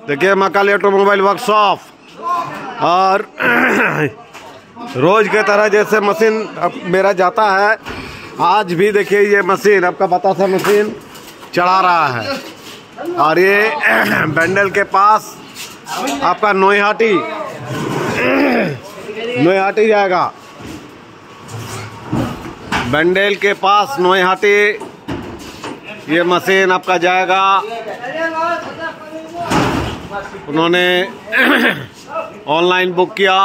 देखिए Mahakali automobile workshop. और रोज के तरह जैसे मशीन मेरा जाता है, आज भी देखिए ये मशीन आपका बतासा मशीन चढ़ा रहा है। और ये बेंडल के पास आपका नोईहाटी जाएगा। बेंडल के पास नोईहाटी ये मशीन आपका जाएगा। उन्होंने ऑनलाइन बुक किया,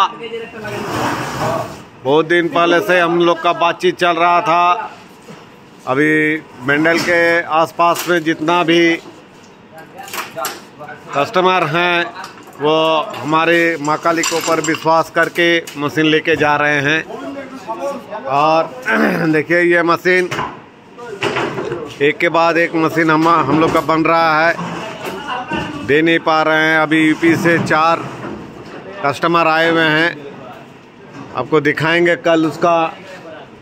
बहुत दिन पहले से हम लोग का बातचीत चल रहा था। अभी बेंडल के आसपास में जितना भी कस्टमर हैं वो हमारे महाकाली के ऊपर विश्वास करके मशीन लेके जा रहे हैं। और देखिए ये मशीन एक के बाद एक मशीन हम लोग का बन रहा है, दे नहीं पा रहे हैं। अभी यूपी से 4 कस्टमर आए हुए हैं, आपको दिखाएंगे, कल उसका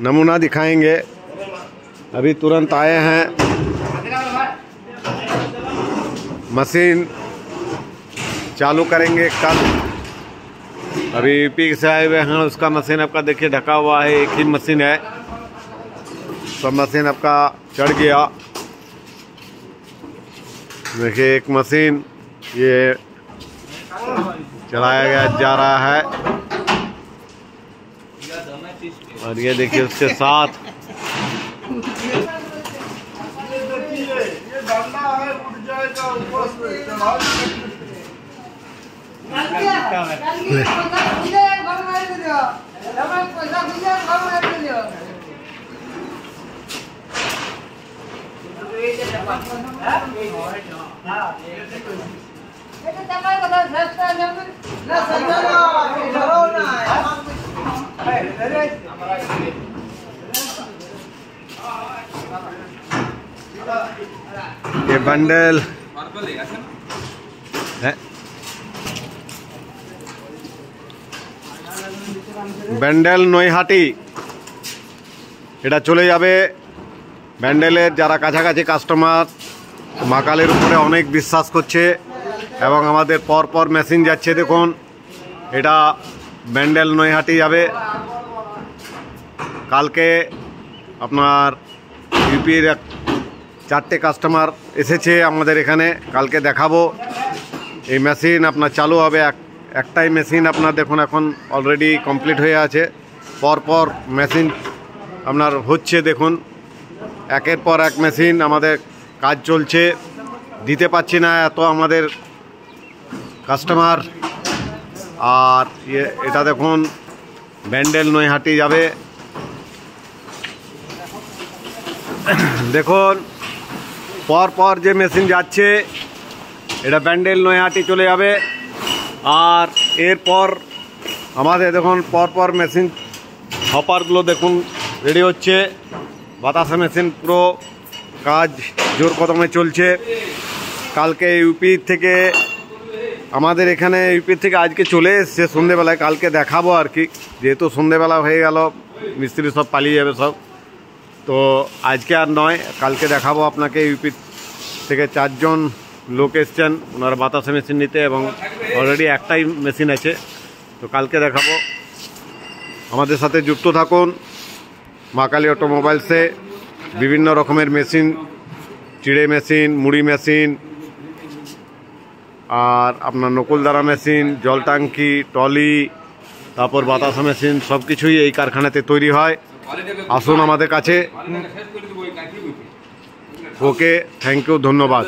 नमूना दिखाएंगे। अभी तुरंत आए हैं, मशीन चालू करेंगे कल। अभी यूपी से आए हुए हैं, उसका मशीन आपका देखिए ढका हुआ है, एक ही मशीन है। सब मशीन आपका चढ़ गया। देखिए एक मशीन ये चलाया गया जा रहा है। और ये देखिए उसके साथ ये बंडल है, বেন্ডেল নৈহাটি এটা চলে যাবে। ব্যান্ডেলের যারা কাছাকাছি কাস্টমার মহাকালীর উপরে অনেক বিশ্বাস করছে এবং আমাদের পরপর মেশিন যাচ্ছে। দেখুন এটা ব্যান্ডেল নৈহাটি যাবে। কালকে আপনার ইউপির 4টে কাস্টমার এসেছে আমাদের এখানে, কালকে দেখাবো। এই মেশিন আপনার চালু হবে। একটাই মেশিন আপনার দেখুন এখন অলরেডি কমপ্লিট হয়ে আছে। পরপর মেশিন আপনার হচ্ছে, দেখুন একের পর এক মেশিন আমাদের কাজ চলছে। দিতে পারছি না এত আমাদের কাস্টমার। আর এটা দেখুন ব্যান্ডেল নৈহাটি যাবে। দেখুন পরপর যে মেশিন যাচ্ছে এটা ব্যান্ডেল নৈহাটি চলে যাবে। আর এরপর আমাদের দেখুন পরপর মেশিন হপারগুলো দেখুন রেডি হচ্ছে। বাতাসা মেশিন পুরো কাজ জোর কদমে চলছে। কালকে ইউপি থেকে আমাদের এখানে ইউপি থেকে আজকে চলে এসছে সন্ধেবেলায়, কালকে দেখাবো আর কি। যেহেতু সন্ধেবেলা হয়ে গেল, মিস্ত্রি সব পালিয়ে যাবে সব, তো আজকে আর নয়, কালকে দেখাবো আপনাকে। ইউপি থেকে 4 জন লোক এসছেন ওনারা বাতাসা মেশিন নিতে, এবং অলরেডি একটাই মেশিন আছে, তো কালকে দেখাবো। আমাদের সাথে যুক্ত থাকুন। মহাকালী অটোমোবাইলসে বিভিন্ন রকমের মেশিন, চিড়ে মেশিন, মুড়ি মেশিন, আর আপনার নকুলদারা মেশিন, জল ট্যাঙ্কি, টলি, তারপর বাতাসা মেশিন, সব কিছুই এই কারখানাতে তৈরি হয়। আসুন আমাদের কাছে। ওকে, থ্যাংক ইউ, ধন্যবাদ।